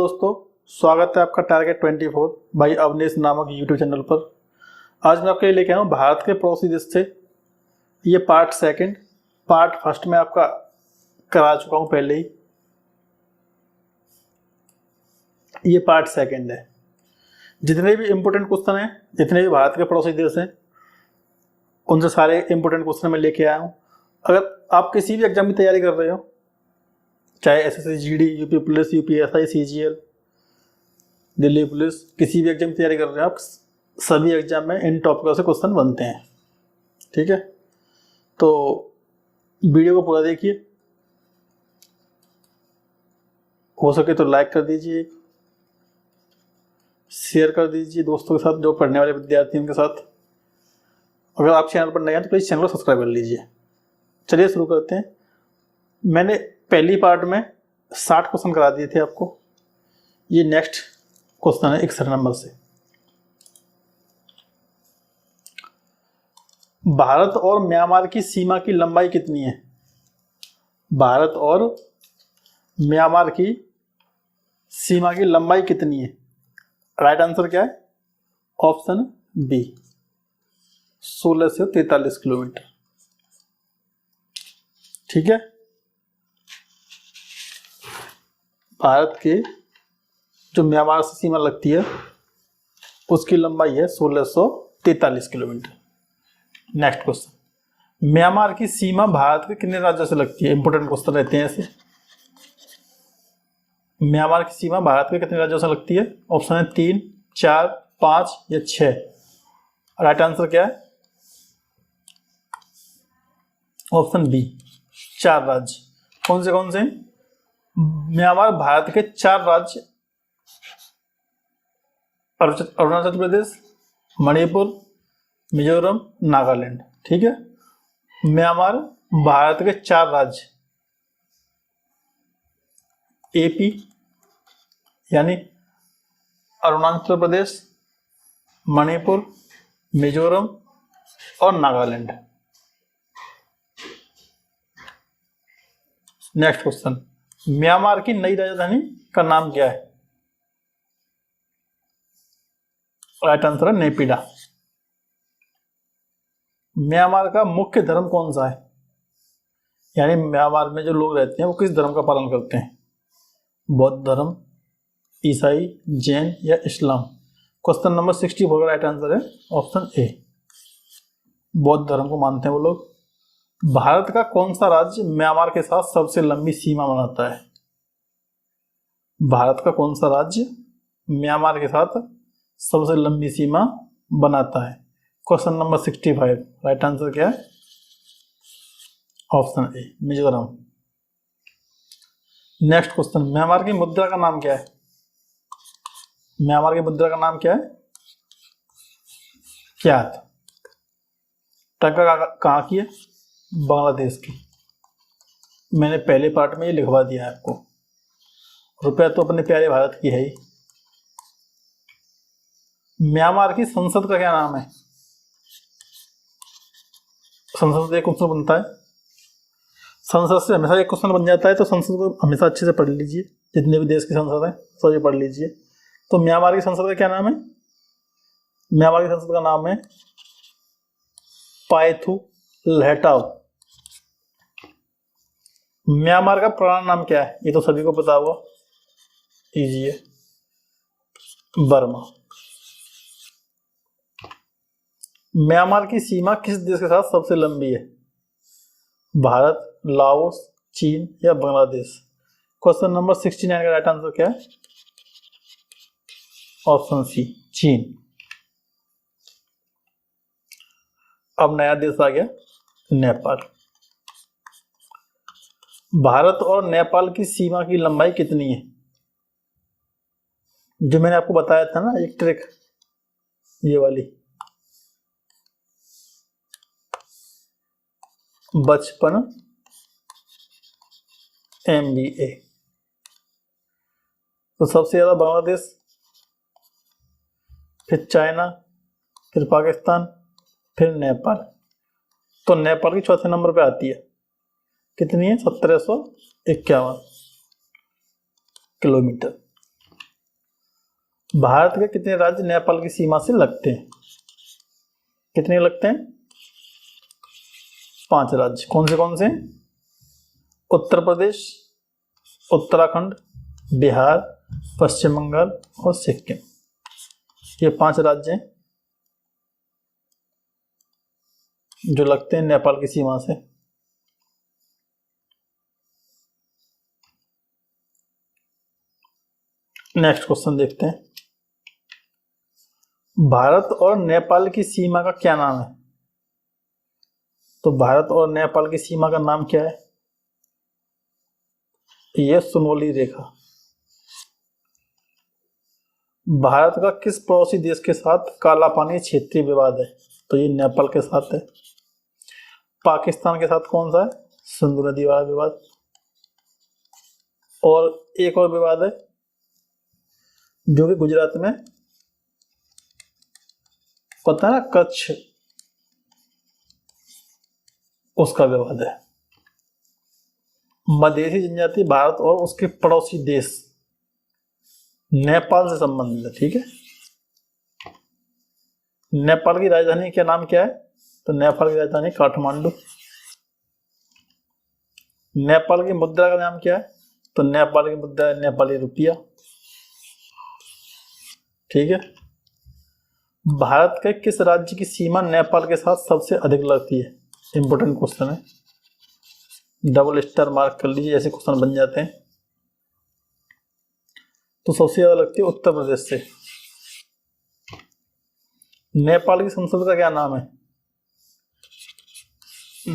दोस्तों, स्वागत है आपका टारगेट 24 बाई अवनीश नामक यूट्यूब चैनल पर। आज मैं आपके लिए लेके आया हूँ भारत के पड़ोसी देश से ये पार्ट सेकंड। पार्ट फर्स्ट में आपका करा चुका हूँ पहले ही, ये पार्ट सेकंड है। जितने भी इम्पोर्टेंट क्वेश्चन हैं, जितने भी भारत के पड़ोसी देश हैं, उनसे सारे इम्पोर्टेंट क्वेश्चन मैं लेके आया हूँ। अगर आप किसी भी एग्जाम की तैयारी कर रहे हो, चाहे SSC GD, UP police, UPSI, CGL, Delhi police, किसी भी एग्जाम की तैयारी कर रहे हो आप, सभी एग्जाम में इन टॉपिकों से क्वेश्चन बनते हैं। ठीक है, तो वीडियो को पूरा देखिए, हो सके तो लाइक कर दीजिए, शेयर कर दीजिए दोस्तों के साथ, जो पढ़ने वाले विद्यार्थी उनके साथ। अगर आप चैनल पर नए हैं तो प्लीज़ चैनल को सब्सक्राइब कर लीजिए। चलिए शुरू करते हैं। मैंने पहली पार्ट में 60 क्वेश्चन करा दिए थे आपको। ये नेक्स्ट क्वेश्चन है 61 नंबर से। भारत और म्यांमार की सीमा की लंबाई कितनी है? भारत और म्यांमार की सीमा की लंबाई कितनी है? राइट आंसर क्या है? ऑप्शन बी, 16 से 43 किलोमीटर। ठीक है, भारत के जो म्यांमार से सीमा लगती है उसकी लंबाई है 1643 किलोमीटर। नेक्स्ट क्वेश्चन, म्यांमार की सीमा भारत के कितने राज्यों से लगती है? इंपोर्टेंट क्वेश्चन रहते हैं ऐसे। म्यांमार की सीमा भारत के कितने राज्यों से लगती है? ऑप्शन है 3, 4, 5 या 6। राइट आंसर क्या है? ऑप्शन बी, 4 राज्य। कौन से? म्यांमार भारत के 4 राज्य, अरुणाचल प्रदेश, मणिपुर, मिजोरम, नागालैंड। ठीक है, म्यांमार भारत के 4 राज्य, एपी यानी अरुणाचल प्रदेश, मणिपुर, मिजोरम और नागालैंड। नेक्स्ट क्वेश्चन, म्यांमार की नई राजधानी का नाम क्या है? राइट आंसर है नेपिडा। म्यांमार का मुख्य धर्म कौन सा है? यानी म्यांमार में जो लोग रहते हैं वो किस धर्म का पालन करते हैं? बौद्ध धर्म, ईसाई, जैन या इस्लाम? क्वेश्चन नंबर 64 का राइट आंसर है ऑप्शन ए, बौद्ध धर्म को मानते हैं वो लोग। भारत का कौन सा राज्य म्यांमार के साथ सबसे लंबी सीमा बनाता है? भारत का कौन सा राज्य म्यांमार के साथ सबसे लंबी सीमा बनाता है? क्वेश्चन नंबर 65, राइट आंसर क्या है? Option A, Mizoram. Next question, Myanmar की मुद्रा का नाम क्या है? म्यांमार की मुद्रा का नाम क्या है? क्यात। टका कहाँ की है? बांग्लादेश की। मैंने पहले पार्ट में ये लिखवा दिया है आपको। रुपया तो अपने प्यारे भारत की है ही। म्यांमार की संसद का क्या नाम है? संसद से एक क्वेश्चन बनता है, संसद से हमेशा एक क्वेश्चन बन जाता है, तो संसद को हमेशा अच्छे से पढ़ लीजिए। जितने भी देश की संसद है सभी पढ़ लीजिए। तो म्यांमार की संसद का क्या नाम है? म्यांमार की संसद का नाम है पायथू लहटाओ। म्यांमार का पुराना नाम क्या है? ये तो सभी को पता होगा, इजी है, बर्मा। म्यांमार की सीमा किस देश के साथ सबसे लंबी है? भारत, लाओस, चीन या बांग्लादेश? क्वेश्चन नंबर 69 का राइट आंसर क्या है? ऑप्शन सी, चीन। अब नया देश आ गया, नेपाल। भारत और नेपाल की सीमा की लंबाई कितनी है? जो मैंने आपको बताया था ना एक ट्रिक, ये वाली, 55 MBA। तो सबसे ज्यादा बांग्लादेश, फिर चाइना, फिर पाकिस्तान, फिर नेपाल। तो नेपाल की चौथे नंबर पे आती है। कितनी है? 1751 किलोमीटर। भारत के कितने राज्य नेपाल की सीमा से लगते हैं? कितने लगते हैं? 5 राज्य। कौन से? उत्तर प्रदेश, उत्तराखंड, बिहार, पश्चिम बंगाल और सिक्किम। ये 5 राज्य हैं जो लगते हैं नेपाल की सीमा से। नेक्स्ट क्वेश्चन देखते हैं। भारत और नेपाल की सीमा का क्या नाम है? तो भारत और नेपाल की सीमा का नाम क्या है? यह सुनवली रेखा। भारत का किस पड़ोसी देश के साथ काला पानी क्षेत्रीय विवाद है? तो ये नेपाल के साथ है। पाकिस्तान के साथ कौन सा है? सिंधु नदी वाला विवाद। और एक और विवाद है जो कि गुजरात में पता है ना, कच्छ, उसका विवाद है। मधेसी जनजाति भारत और उसके पड़ोसी देश नेपाल से संबंधित है। ठीक है। नेपाल की राजधानी क्या नाम क्या है? तो नेपाल की राजधानी काठमांडू। नेपाल की मुद्रा का नाम क्या है? तो नेपाल की मुद्रा है नेपाली रुपया। ठीक है। भारत के किस राज्य की सीमा नेपाल के साथ सबसे अधिक लगती है? इंपोर्टेंट क्वेश्चन है, डबल स्टार मार्क कर लीजिए, ऐसे क्वेश्चन बन जाते हैं। तो सबसे ज्यादा लगती है उत्तर प्रदेश से। नेपाल की संसद का क्या नाम है?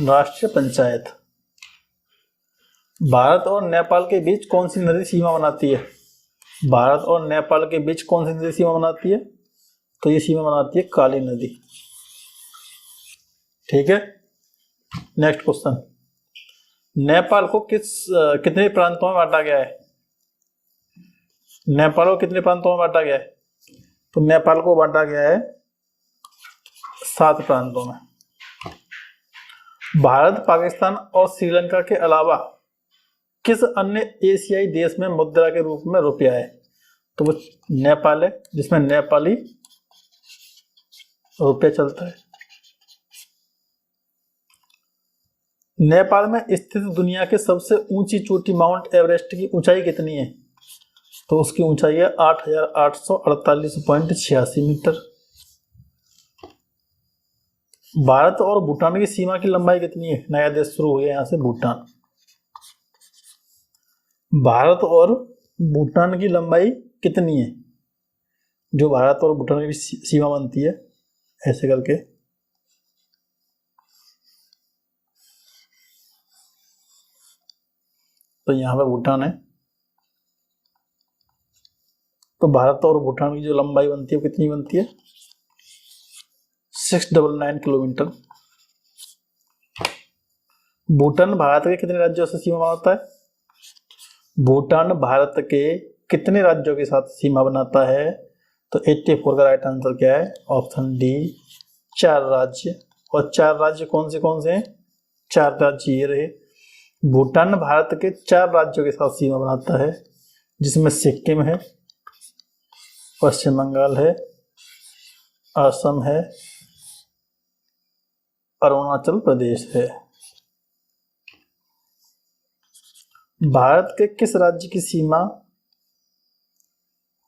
राष्ट्रीय पंचायत। भारत और नेपाल के बीच कौन सी नदी सीमा बनाती है? भारत और नेपाल के बीच कौन सी नदी सीमा बनाती है? तो ये सीमा बनाती है काली नदी। ठीक है। Next question. नेपाल को कितने प्रांतों में बांटा गया है? नेपाल को कितने प्रांतों में बांटा गया है? तो नेपाल को बांटा गया है 7 प्रांतों में। भारत, पाकिस्तान और श्रीलंका के अलावा किस अन्य एशियाई देश में मुद्रा के रूप में रुपया है? तो वो नेपाल है, जिसमें नेपाली रुपया चलता है। नेपाल में स्थित दुनिया के सबसे ऊंची चोटी माउंट एवरेस्ट की ऊंचाई कितनी है? तो उसकी ऊंचाई है 8,848.86 मीटर। भारत और भूटान की सीमा की लंबाई कितनी है? नया देश शुरू हो गया यहां से, भूटान। भारत और भूटान की लंबाई कितनी है? जो भारत और भूटान की सीमा बनती है ऐसे करके, तो यहां पे भूटान है। तो भारत और भूटान की जो लंबाई बनती है वो कितनी बनती है? 699 किलोमीटर। भूटान भारत के कितने राज्यों से सीमा बनाता है? भूटान भारत के कितने राज्यों के साथ सीमा बनाता है? तो 84 का राइट आंसर क्या है? ऑप्शन डी, 4 राज्य। और 4 राज्य कौन से हैं? 4 राज्य ये रहे। भूटान भारत के 4 राज्यों के साथ सीमा बनाता है, जिसमें सिक्किम है, पश्चिम बंगाल है, असम है, अरुणाचल प्रदेश है। भारत के किस राज्य की सीमा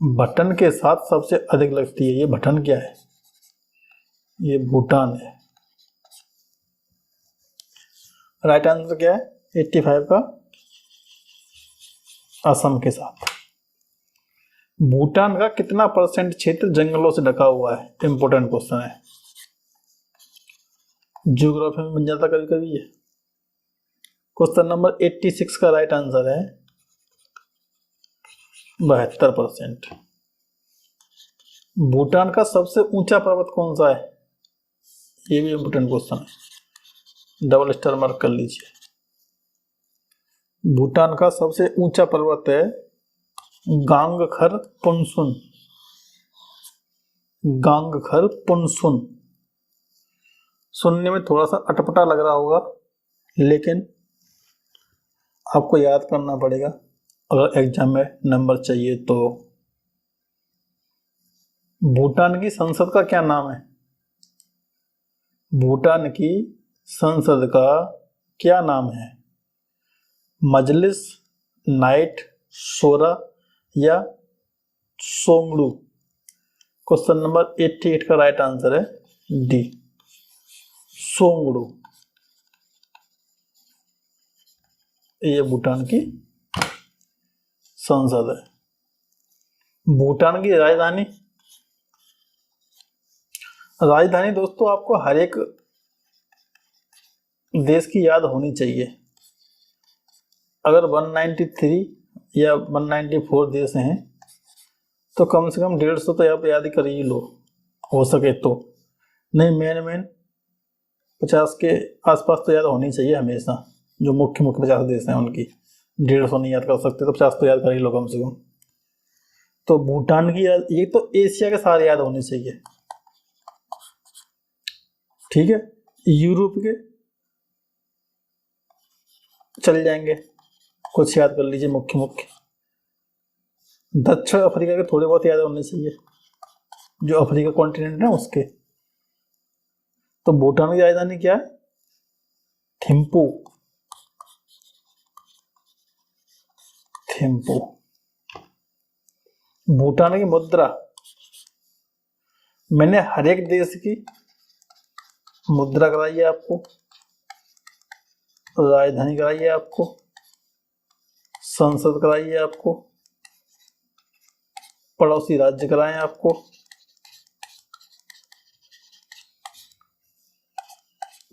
भूटान के साथ सबसे अधिक लगती है? ये भूटान क्या है? ये भूटान है। राइट आंसर क्या है? 85 का असम के साथ। भूटान का कितना % क्षेत्र जंगलों से ढका हुआ है? इंपोर्टेंट क्वेश्चन है, ज्योग्राफी में बन जाता कभी कभी ये। क्वेश्चन नंबर 86 का राइट आंसर है 72%। भूटान का सबसे ऊंचा पर्वत कौन सा है? ये भी इंपोर्टेंट क्वेश्चन है, डबल स्टार मार्क कर लीजिए। भूटान का सबसे ऊंचा पर्वत है गांगखर पुनसुन। गांगखर पुनसुन। सुनने में थोड़ा सा अटपटा लग रहा होगा, लेकिन आपको याद करना पड़ेगा अगर एग्जाम में नंबर चाहिए तो। भूटान की संसद का क्या नाम है? भूटान की संसद का क्या नाम है? मजलिस, नाइट, शोरा या सोंगडू? क्वेश्चन नंबर 88 का राइट आंसर है डी, सोंगडू। ये भूटान की संसद है। भूटान की राजधानी, राजधानी दोस्तों आपको हर एक देश की याद होनी चाहिए। अगर 193 या 194 देश हैं तो कम से कम 150 तो आप याद ही कर ही लो, हो सके तो। नहीं, मेन 50 के आसपास तो याद होनी चाहिए हमेशा। जो मुख्य 50 देश हैं उनकी 150 नहीं याद कर सकते तो 50 तो याद कर ही लो कम से कम। तो भूटान की याद, ये तो एशिया के सारे याद होने चाहिए, ठीक है। यूरोप के चल जाएंगे, कुछ याद कर लीजिए मुख्य। दक्षिण अफ्रीका के थोड़े बहुत याद होने चाहिए, जो अफ्रीका कॉन्टिनेंट है उसके। तो भूटान की राजधानी क्या है? थिम्पू। थिम्पू। भूटान की मुद्रा, मैंने हर एक देश की मुद्रा कराई है आपको, राजधानी कराई है आपको, संसद कराई है आपको, पड़ोसी राज्य कराए हैं आपको।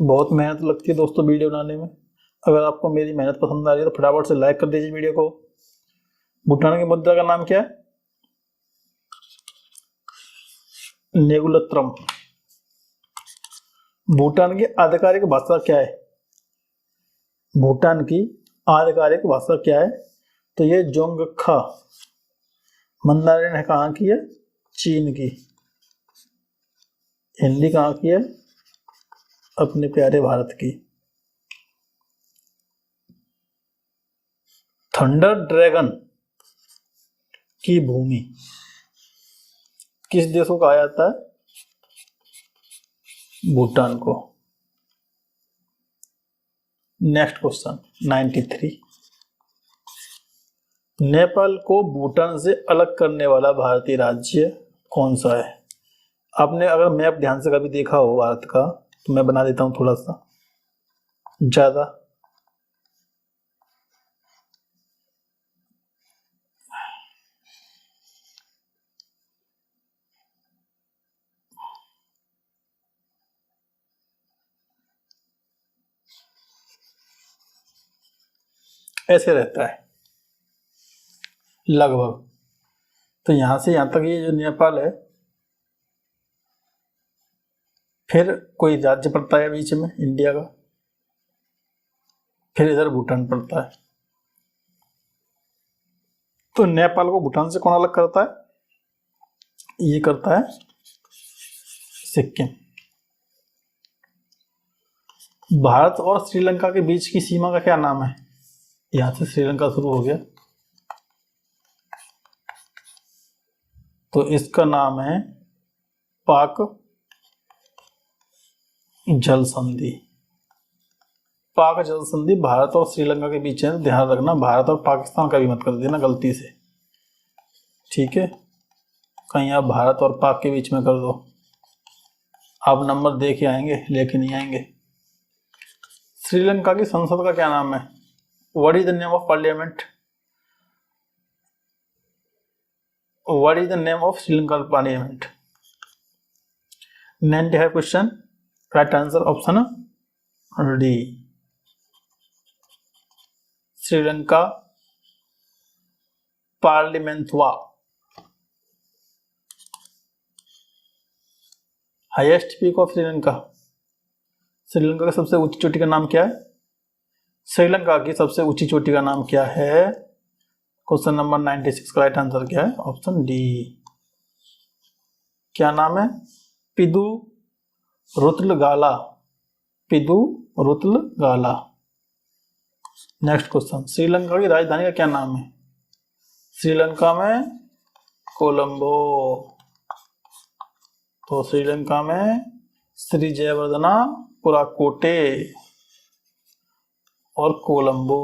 बहुत मेहनत लगती है दोस्तों वीडियो बनाने में। अगर आपको मेरी मेहनत पसंद आ रही है तो फटाफट से लाइक कर दीजिए वीडियो को। भूटान की मुद्रा का नाम क्या है? नेगुलत्रम। भूटान की आधिकारिक भाषा क्या है? भूटान की आधिकारिक भाषा क्या है? तो ये जोंगखा। मंदारिन है कहाँ की है? चीन की। हिंदी कहाँ की है? अपने प्यारे भारत की। थंडर ड्रैगन की भूमि किस देश को कहा जाता है? भूटान को। नेक्स्ट क्वेश्चन 93, नेपाल को भूटान से अलग करने वाला भारतीय राज्य कौन सा है? आपने अगर मैप ध्यान से कभी देखा हो भारत का तो मैं बना देता हूं थोड़ा सा ज्यादा। ऐसे रहता है लगभग। तो यहां से यहां तक ये जो नेपाल है, फिर कोई राज्य पड़ता है बीच में इंडिया का, फिर इधर भूटान पड़ता है। तो नेपाल को भूटान से कौन अलग करता है? ये करता है सिक्किम। भारत और श्रीलंका के बीच की सीमा का क्या नाम है? यहां से श्रीलंका शुरू हो गया तो इसका नाम है पाक जल संधि। पाक जल संधि भारत और श्रीलंका के बीच है, ध्यान रखना। भारत और पाकिस्तान का भी मत कर देना गलती से, ठीक है। कहीं आप भारत और पाक के बीच में कर दो, आप नंबर दे के आएंगे लेके नहीं आएंगे। श्रीलंका की संसद का क्या नाम है? What is the name of parliament? What is the name of Sri Lanka parliament? 95 question, right answer option D, Sri Lanka पार्लिमेंटवा। Highest peak of Sri Lanka, Sri Lanka की सबसे ऊंची चोटी का नाम क्या है? श्रीलंका की सबसे ऊंची चोटी का नाम क्या है? क्वेश्चन नंबर 96 का राइट आंसर क्या है? Option D. क्या नाम है? पिदू रुतलगाला। पिदू रुतलगाला। नेक्स्ट क्वेश्चन, श्रीलंका की राजधानी का क्या नाम है? श्रीलंका में कोलंबो। तो श्रीलंका में श्री जयवर्धना पुराकोटे और कोलंबो,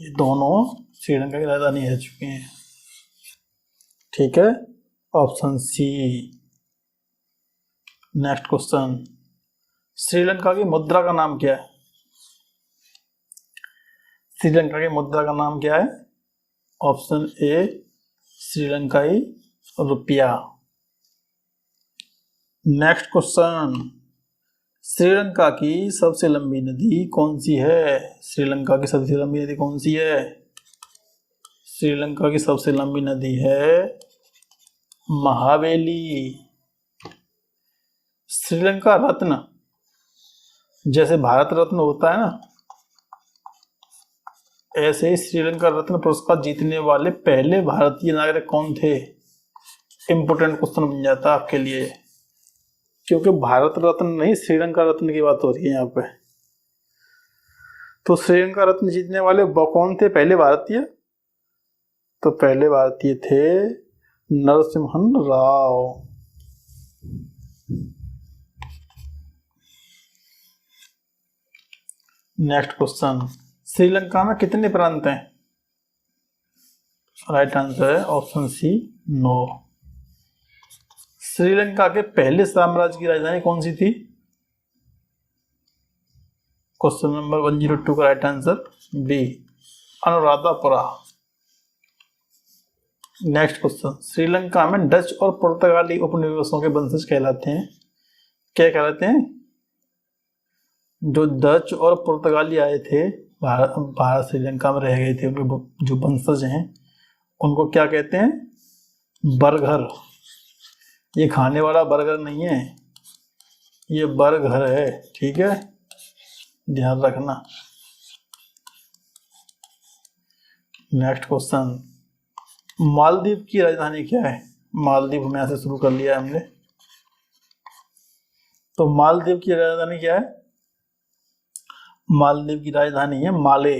ये दोनों श्रीलंका की राजधानी रह चुके हैं। ठीक है, option C. Next question, Sri Lanka की मुद्रा का नाम क्या है? श्रीलंका की मुद्रा का नाम क्या है? ऑप्शन ए श्रीलंकाई रुपया। नेक्स्ट क्वेश्चन, श्रीलंका की सबसे लंबी नदी कौन सी है? श्रीलंका की सबसे लंबी नदी कौन सी है? श्रीलंका की सबसे लंबी नदी है महावेली। श्रीलंका रत्न, जैसे भारत रत्न होता है ना, ऐसे ही श्रीलंका रत्न पुरस्कार जीतने वाले पहले भारतीय नागरिक कौन थे? इंपोर्टेंट क्वेश्चन बन जाता है आपके लिए, क्योंकि भारत रत्न नहीं, श्रीलंका रत्न की बात हो रही है यहाँ पे। तो श्रीलंका रत्न जीतने वाले कौन थे पहले भारतीय? तो पहले भारतीय थे नरसिम्हन राव। नेक्स्ट क्वेश्चन, श्रीलंका में कितने प्रांत हैं? राइट आंसर है ऑप्शन सी 9। श्रीलंका के पहले साम्राज्य की राजधानी कौन सी थी? क्वेश्चन नंबर 102 का right answer B, Anuradhapura. Next question, Sri Lanka में डच और पुर्तगाली उपनिवेशों के वंशज कहलाते हैं। क्या कहलाते हैं? जो डच और पुर्तगाली आए थे भारत श्रीलंका में रह गए थे, उनके जो वंशज हैं उनको क्या कहते हैं? बर्गर। ये खाने वाला बर्गर नहीं है, ये बर्गर है। ठीक है, ध्यान रखना। नेक्स्ट क्वेश्चन, मालदीव की राजधानी क्या है? मालदीव में ऐसे शुरू कर लिया हमने, तो मालदीव की राजधानी क्या है? मालदीव की राजधानी है माले।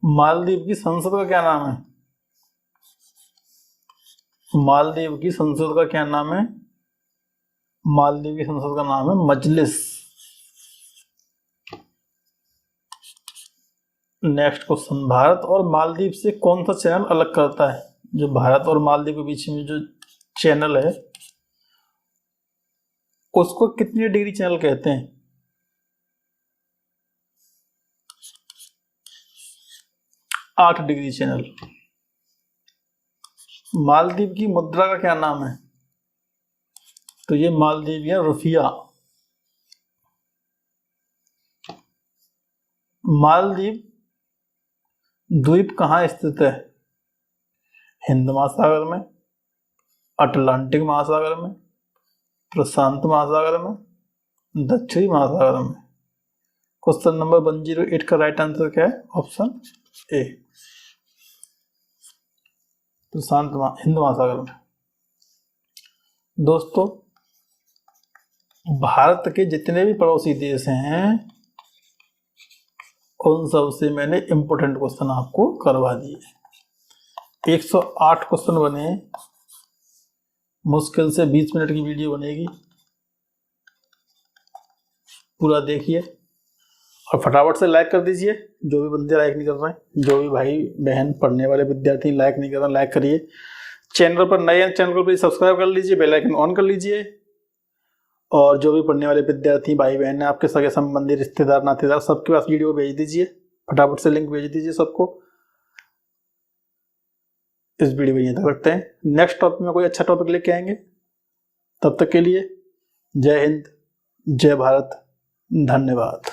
मालदीव की संसद का क्या नाम है? मालदीव की संसद का क्या नाम है? मालदीव की संसद का नाम है मजलिस। नेक्स्ट क्वेश्चन, भारत और मालदीव से कौन सा चैनल अलग करता है? जो भारत और मालदीव के बीच में जो चैनल है उसको कितनी डिग्री चैनल कहते हैं? आठ डिग्री चैनल। मालदीव की मुद्रा का क्या नाम है? तो ये मालदीवियन रुपया। मालदीव द्वीप कहाँ स्थित है? हिंद महासागर में, अटलांटिक महासागर में, प्रशांत महासागर में, दक्षिणी महासागर में। क्वेश्चन नंबर 108 का राइट आंसर क्या है? ऑप्शन ए, प्रशांत हिंद महासागर में। दोस्तों, भारत के जितने भी पड़ोसी देश हैं उन सब से मैंने इंपोर्टेंट क्वेश्चन आपको करवा दिए। 108 क्वेश्चन बने, मुश्किल से 20 मिनट की वीडियो बनेगी, पूरा देखिए और फटाफट से लाइक कर दीजिए। जो भी बंदे लाइक नहीं कर रहे हैं, जो भी भाई बहन पढ़ने वाले विद्यार्थी लाइक नहीं कर रहे, लाइक करिए। चैनल पर नए हैं, चैनल को प्लीज सब्सक्राइब कर लीजिए, बेल आइकन ऑन कर लीजिए। और जो भी पढ़ने वाले विद्यार्थी भाई बहन है, आपके सगे संबंधी रिश्तेदार नातेदार, सबके पास वीडियो भेज दीजिए, फटाफट से लिंक भेज दीजिए सबको। इस वीडियो में यहीं तक रखते हैं, नेक्स्ट टॉपिक में कोई अच्छा टॉपिक लेके आएंगे। तब तक के लिए जय हिंद, जय भारत, धन्यवाद।